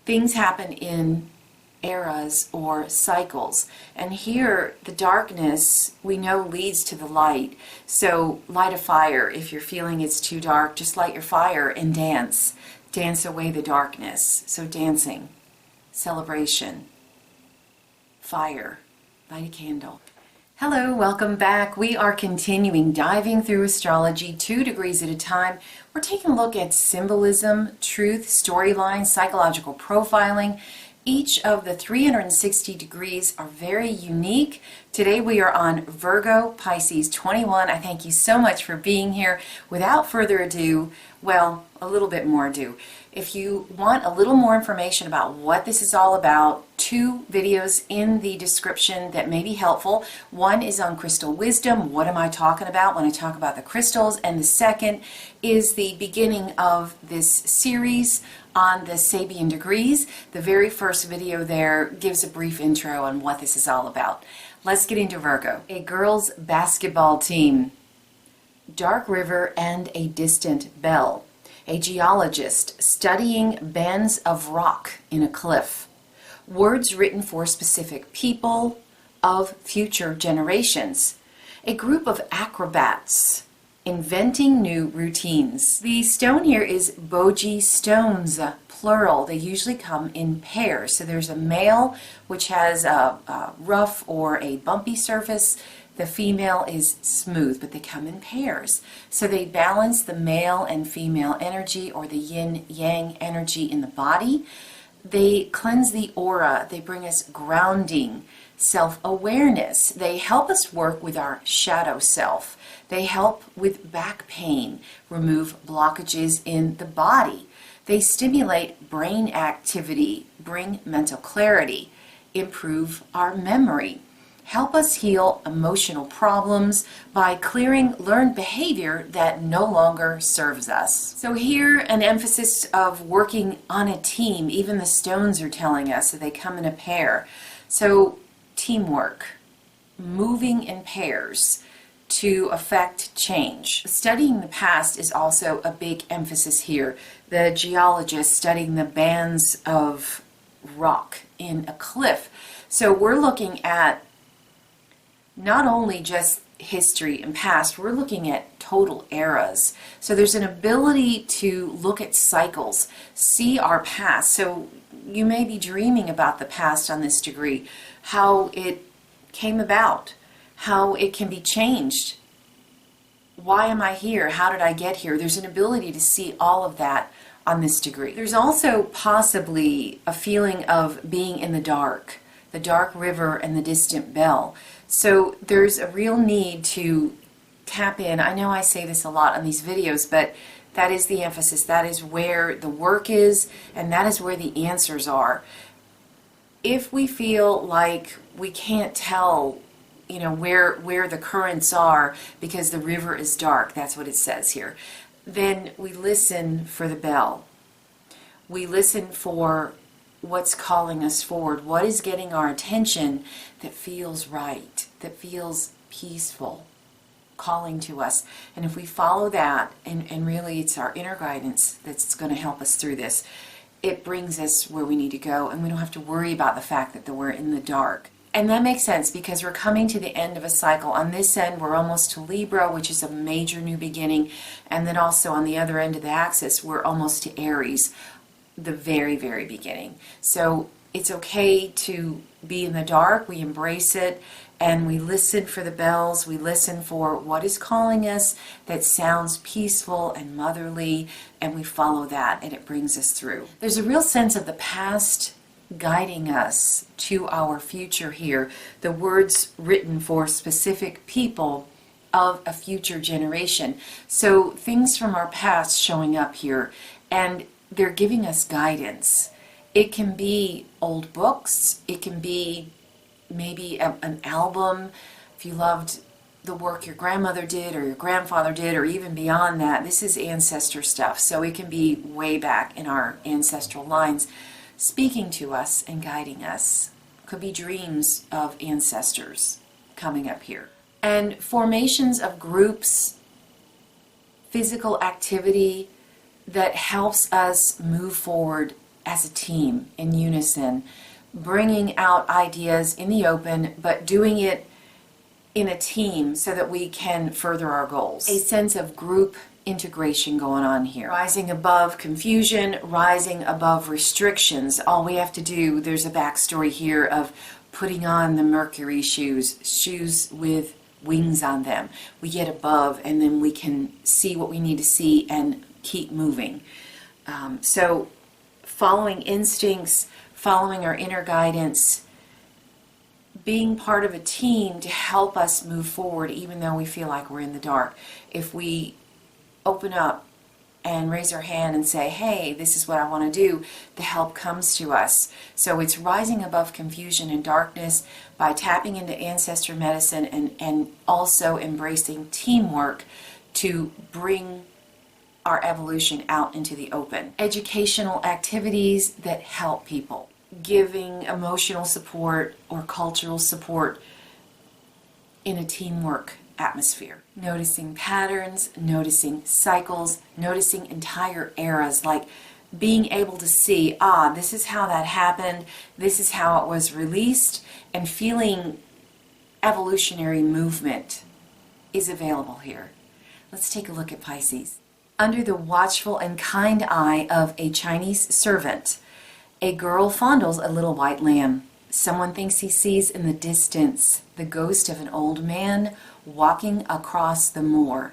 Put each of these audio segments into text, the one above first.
things happen in eras or cycles, and here the darkness we know leads to the light. So light a fire. If you're feeling it's too dark, just light your fire and dance away the darkness. So dancing, celebration, fire, light a candle. Hello, welcome back. We are continuing diving through astrology 2 degrees at a time. We're taking a look at symbolism, truth, storyline, psychological profiling. Each of the 360 degrees are very unique. Today we are on Virgo, Pisces 21. I thank you so much for being here. Without further ado, well, a little bit more ado. If you want a little more information about what this is all about, 2 videos in the description that may be helpful. One is on crystal wisdom. What am I talking about when I talk about the crystals? And the second is the beginning of this series on the Sabian degrees. The very first video there gives a brief intro on what this is all about. Let's get into Virgo. A girls' basketball team, dark river and a distant bell. A geologist studying bands of rock in a cliff. Words written for specific people of future generations. A group of acrobats inventing new routines. The stone here is Boji Stones, plural. They usually come in pairs. So there's a male which has a rough or a bumpy surface. The female is smooth, but they come in pairs. So they balance the male and female energy, or the yin-yang energy in the body. They cleanse the aura. They bring us grounding, self-awareness. They help us work with our shadow self. They help with back pain, remove blockages in the body. They stimulate brain activity, bring mental clarity, improve our memory. Help us heal emotional problems by clearing learned behavior that no longer serves us. So here, an emphasis of working on a team. Even the stones are telling us that they come in a pair. So teamwork, moving in pairs to affect change. Studying the past is also a big emphasis here. The geologist studying the bands of rock in a cliff. So we're looking at not only just history and past, we're looking at total eras. So there's an ability to look at cycles, see our past. So you may be dreaming about the past on this degree, how it came about, how it can be changed. Why am I here? How did I get here? There's an ability to see all of that on this degree. There's also possibly a feeling of being in the dark river and the distant bell. So there's a real need to tap in. I know I say this a lot on these videos, but that is the emphasis. That is where the work is, and that is where the answers are. If we feel like we can't tell, where the currents are because the river is dark, that's what it says here, then we listen for the bell. We listen for what's calling us forward, what is getting our attention that feels right, that feels peaceful, calling to us. And if we follow that, and really it's our inner guidance that's going to help us through this, it brings us where we need to go, and we don't have to worry about the fact that we're in the dark. And that makes sense because we're coming to the end of a cycle. On this end, we're almost to Libra, which is a major new beginning, and then also on the other end of the axis, we're almost to Aries, the very, very beginning. So it's okay to be in the dark. We embrace it, and we listen for the bells. We listen for what is calling us that sounds peaceful and motherly, and we follow that, and it brings us through. There's a real sense of the past guiding us to our future here. The words written for specific people of a future generation. So things from our past showing up here, and they're giving us guidance. It can be old books, it can be maybe an album. If you loved the work your grandmother did or your grandfather did, or even beyond that, this is ancestor stuff. So it can be way back in our ancestral lines, speaking to us and guiding us. Could be dreams of ancestors coming up here. And formations of groups, physical activity that helps us move forward as a team, in unison, bringing out ideas in the open, but doing it in a team so that we can further our goals. A sense of group integration going on here. Rising above confusion, rising above restrictions. All we have to do, there's a backstory here of putting on the Mercury shoes with wings on them. We get above and then we can see what we need to see and keep moving. So following instincts, following our inner guidance, being part of a team to help us move forward even though we feel like we're in the dark. If we open up and raise our hand and say, hey, this is what I want to do, the help comes to us. So it's rising above confusion and darkness by tapping into ancestor medicine and also embracing teamwork to bring our evolution out into the open. Educational activities that help people. Giving emotional support or cultural support in a teamwork atmosphere. Noticing patterns, noticing cycles, noticing entire eras, like being able to see, this is how that happened, this is how it was released, and feeling evolutionary movement is available here. Let's take a look at Pisces. Under the watchful and kind eye of a Chinese servant, a girl fondles a little white lamb. Someone thinks he sees in the distance the ghost of an old man walking across the moor.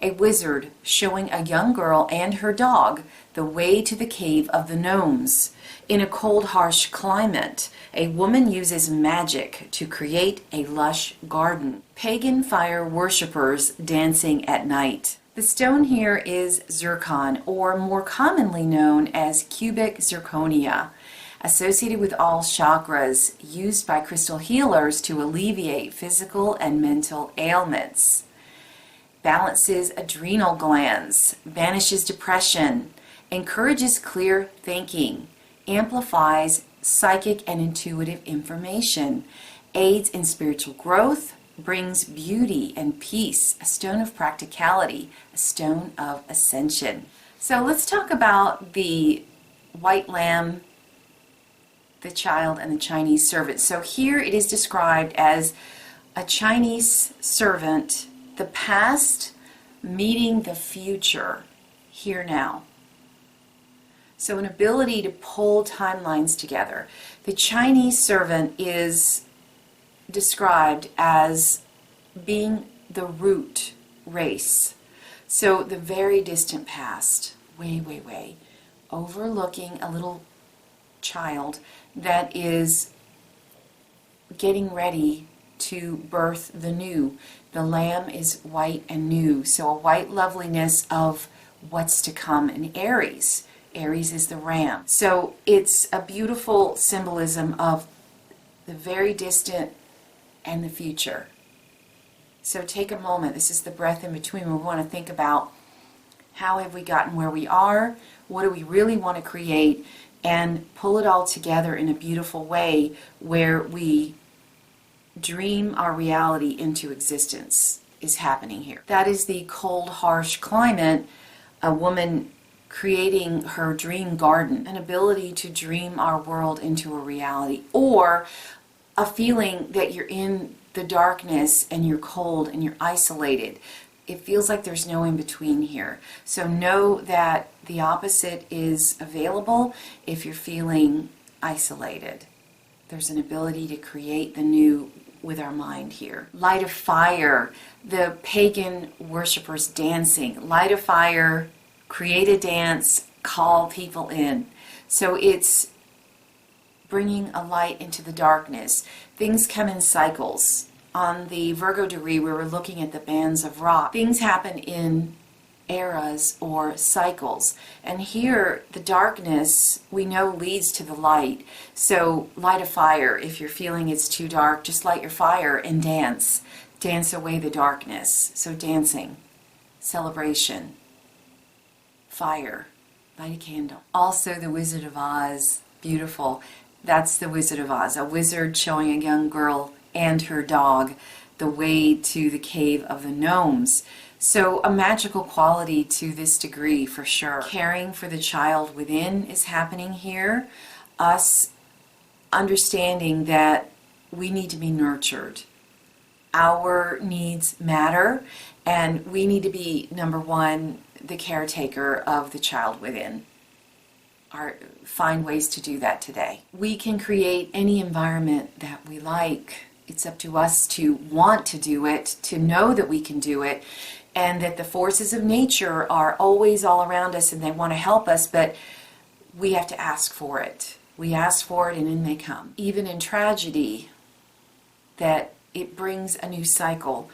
A wizard showing a young girl and her dog the way to the cave of the gnomes. In a cold, harsh climate, a woman uses magic to create a lush garden. Pagan fire worshippers dancing at night. The stone here is zircon, or more commonly known as cubic zirconia, associated with all chakras, used by crystal healers to alleviate physical and mental ailments. Balances adrenal glands, banishes depression, encourages clear thinking, amplifies psychic and intuitive information, aids in spiritual growth, brings beauty and peace, a stone of practicality, a stone of ascension. So let's talk about the white lamb, the child, and the Chinese servant. So here it is described as a Chinese servant, the past meeting the future, here now. So an ability to pull timelines together. The Chinese servant is described as being the root race. So the very distant past, way, overlooking a little child that is getting ready to birth the new. The lamb is white and new, so a white loveliness of what's to come in Aries. Aries is the ram. So it's a beautiful symbolism of the very distant and the future. So take a moment. This is the breath in between. We want to think about how have we gotten where we are, what do we really want to create, and pull it all together in a beautiful way where we dream our reality into existence is happening here. That is the cold, harsh climate, a woman creating her dream garden, an ability to dream our world into a reality, or a feeling that you're in the darkness and you're cold and you're isolated. It feels like there's no in between here. So know that the opposite is available if you're feeling isolated. There's an ability to create the new with our mind here. Light a fire, the pagan worshippers dancing. Light a fire, create a dance, call people in. So it's bringing a light into the darkness. Things come in cycles. On the Virgo degree, we were looking at the bands of rock. Things happen in eras or cycles. And here, the darkness, we know, leads to the light. So light a fire. If you're feeling it's too dark, just light your fire and dance. Dance away the darkness. So dancing, celebration, fire, light a candle. Also the Wizard of Oz, beautiful. That's the Wizard of Oz, a wizard showing a young girl and her dog the way to the cave of the gnomes. So a magical quality to this degree for sure. Caring for the child within is happening here. Us understanding that we need to be nurtured. Our needs matter, and we need to be, number one, the caretaker of the child within. Find ways to do that today. We can create any environment that we like. It's up to us to want to do it, to know that we can do it, and that the forces of nature are always all around us and they want to help us, but we have to ask for it. We ask for it and in they come. Even in tragedy, that it brings a new cycle.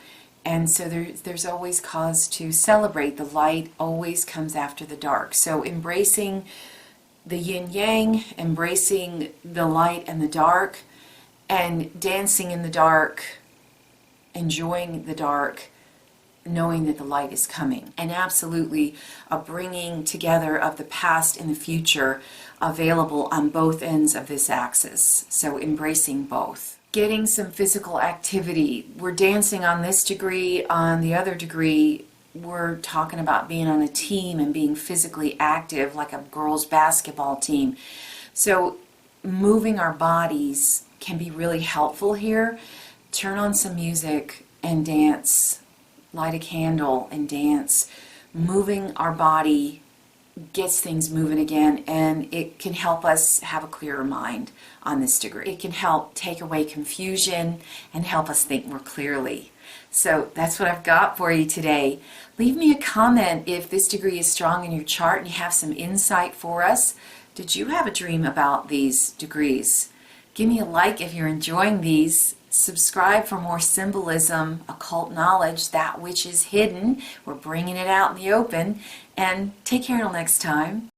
And so there's always cause to celebrate. The light always comes after the dark. So embracing the yin-yang, embracing the light and the dark, and dancing in the dark, enjoying the dark, knowing that the light is coming. And absolutely a bringing together of the past and the future available on both ends of this axis. So embracing both. Getting some physical activity. We're dancing on this degree. On the other degree, we're talking about being on a team and being physically active, like a girls' basketball team. So moving our bodies can be really helpful here. Turn on some music and dance. Light a candle and dance. Moving our body gets things moving again, and it can help us have a clearer mind on this degree. It can help take away confusion and help us think more clearly. So that's what I've got for you today. Leave me a comment if this degree is strong in your chart and you have some insight for us. Did you have a dream about these degrees? Give me a like if you're enjoying these. Subscribe for more symbolism, occult knowledge, that which is hidden. We're bringing it out in the open. And take care until next time.